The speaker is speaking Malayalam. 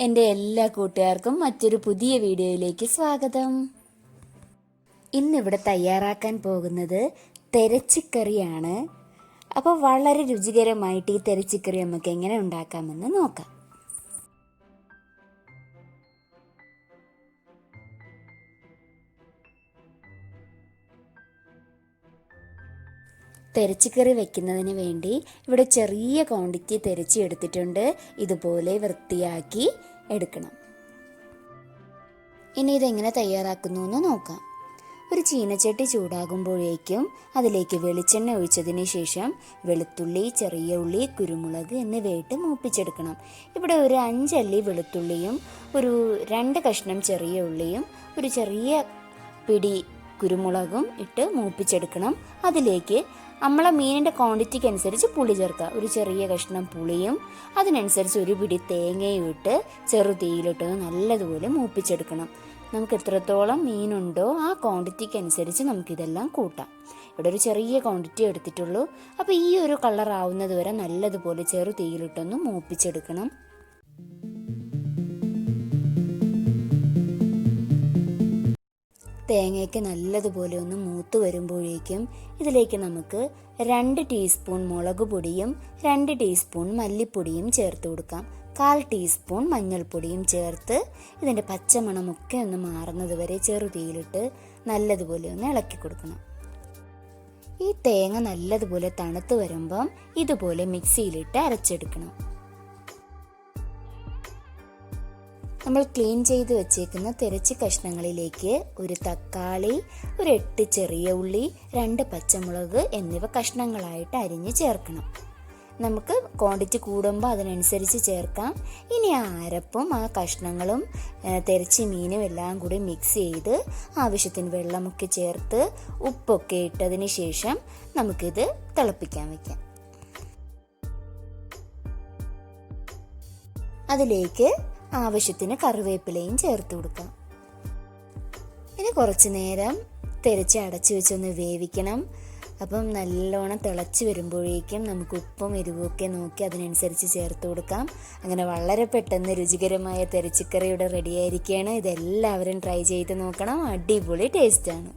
എൻ്റെ എല്ലാ കൂട്ടുകാർക്കും മറ്റൊരു പുതിയ വീഡിയോയിലേക്ക് സ്വാഗതം. ഇന്നിവിടെ തയ്യാറാക്കാൻ പോകുന്നത് തെരച്ചിക്കറിയാണ്. അപ്പോൾ വളരെ രുചികരമായിട്ട് ഈ തെരച്ചിക്കറി നമുക്ക് എങ്ങനെ ഉണ്ടാക്കാമെന്ന് നോക്കാം. തെരച്ചിക്കറി വെക്കുന്നതിന് വേണ്ടി ഇവിടെ ചെറിയ ക്വാണ്ടിറ്റി തെരച്ചി എടുത്തിട്ടുണ്ട്. ഇതുപോലെ വൃത്തിയാക്കി എടുക്കണം. ഇനി ഇതെങ്ങനെ തയ്യാറാക്കുന്നു എന്ന് നോക്കാം. ഒരു ചീനച്ചട്ടി ചൂടാകുമ്പോഴേക്കും അതിലേക്ക് വെളിച്ചെണ്ണ ഒഴിച്ചതിന് ശേഷം വെളുത്തുള്ളി, ചെറിയ ഉള്ളി, കുരുമുളക് എന്നിവയിട്ട് മൂപ്പിച്ചെടുക്കണം. ഇവിടെ ഒരു 5 അല്ലി വെളുത്തുള്ളിയും ഒരു 2 കഷ്ണം ചെറിയ ഉള്ളിയും ഒരു ചെറിയ പിടി കുരുമുളകും ഇട്ട് മൂപ്പിച്ചെടുക്കണം. അതിലേക്ക് നമ്മളെ മീനിൻ്റെ ക്വാണ്ടിറ്റിക്ക് അനുസരിച്ച് പുളി ചേർക്കുക. ഒരു ചെറിയ കഷ്ണം പുളിയും അതിനനുസരിച്ച് ഒരു പിടി തേങ്ങയും ഇട്ട് ചെറുതീയിലിട്ടൊന്ന് നല്ലതുപോലെ മൂപ്പിച്ചെടുക്കണം. നമുക്ക് എത്രത്തോളം മീനുണ്ടോ ആ ക്വാണ്ടിറ്റിക്ക് അനുസരിച്ച് നമുക്കിതെല്ലാം കൂട്ടാം. ഇവിടെ ഒരു ചെറിയ ക്വാണ്ടിറ്റി എടുത്തിട്ടുള്ളൂ. അപ്പോൾ ഈ ഒരു കളർ ആവുന്നത് വരെ നല്ലതുപോലെ ചെറുതീയിലിട്ടൊന്ന് മൂപ്പിച്ചെടുക്കണം. തേങ്ങയ്ക്ക് നല്ലതുപോലെ ഒന്ന് മൂത്ത് വരുമ്പോഴേക്കും ഇതിലേക്ക് നമുക്ക് 2 ടീസ്പൂൺ മുളക് പൊടിയും 2 ടീസ്പൂൺ മല്ലിപ്പൊടിയും ചേർത്ത് കൊടുക്കാം. 1/4 ടീസ്പൂൺ മഞ്ഞൾപ്പൊടിയും ചേർത്ത് ഇതിൻ്റെ പച്ചമണമൊക്കെ ഒന്ന് മാറുന്നത് വരെ ചെറുതീയിലിട്ട് നല്ലതുപോലെ ഒന്ന് ഇളക്കി കൊടുക്കണം. ഈ തേങ്ങ നല്ലതുപോലെ തണുത്ത് വരുമ്പം ഇതുപോലെ മിക്സിയിലിട്ട് അരച്ചെടുക്കണം. നമ്മൾ ക്ലീൻ ചെയ്ത് വെച്ചേക്കുന്ന തെരച്ചി കഷ്ണങ്ങളിലേക്ക് ഒരു തക്കാളി, ഒരു 8 ചെറിയ ഉള്ളി, 2 പച്ചമുളക് എന്നിവ കഷ്ണങ്ങളായിട്ട് അരിഞ്ഞ് ചേർക്കണം. നമുക്ക് ക്വാണ്ടിറ്റി കൂടുമ്പോൾ അതിനനുസരിച്ച് ചേർക്കാം. ഇനി ആ അരപ്പും ആ കഷ്ണങ്ങളും തെരച്ചി മീനും എല്ലാം കൂടി മിക്സ് ചെയ്ത് ആവശ്യത്തിന് വെള്ളമൊക്കെ ചേർത്ത് ഉപ്പൊക്കെ ഇട്ടതിന് ശേഷം നമുക്കിത് തിളപ്പിക്കാൻ വയ്ക്കാം. അതിലേക്ക് ആവശ്യത്തിന് കറിവേപ്പിലയും ചേർത്ത് കൊടുക്കാം. ഇനി കുറച്ച് നേരം തെരച്ച് അടച്ചു വെച്ചൊന്ന് വേവിക്കണം. അപ്പം നല്ലോണം തിളച്ച് വരുമ്പോഴേക്കും നമുക്ക് ഉപ്പും എരിവുമൊക്കെ നോക്കി അതിനനുസരിച്ച് ചേർത്ത് കൊടുക്കാം. അങ്ങനെ വളരെ പെട്ടെന്ന് രുചികരമായ തെരച്ചിക്കറി ഇവിടെ റെഡിയായിരിക്കുകയാണ്. ഇതെല്ലാവരും ട്രൈ ചെയ്ത് നോക്കണം. അടിപൊളി ടേസ്റ്റാണ്.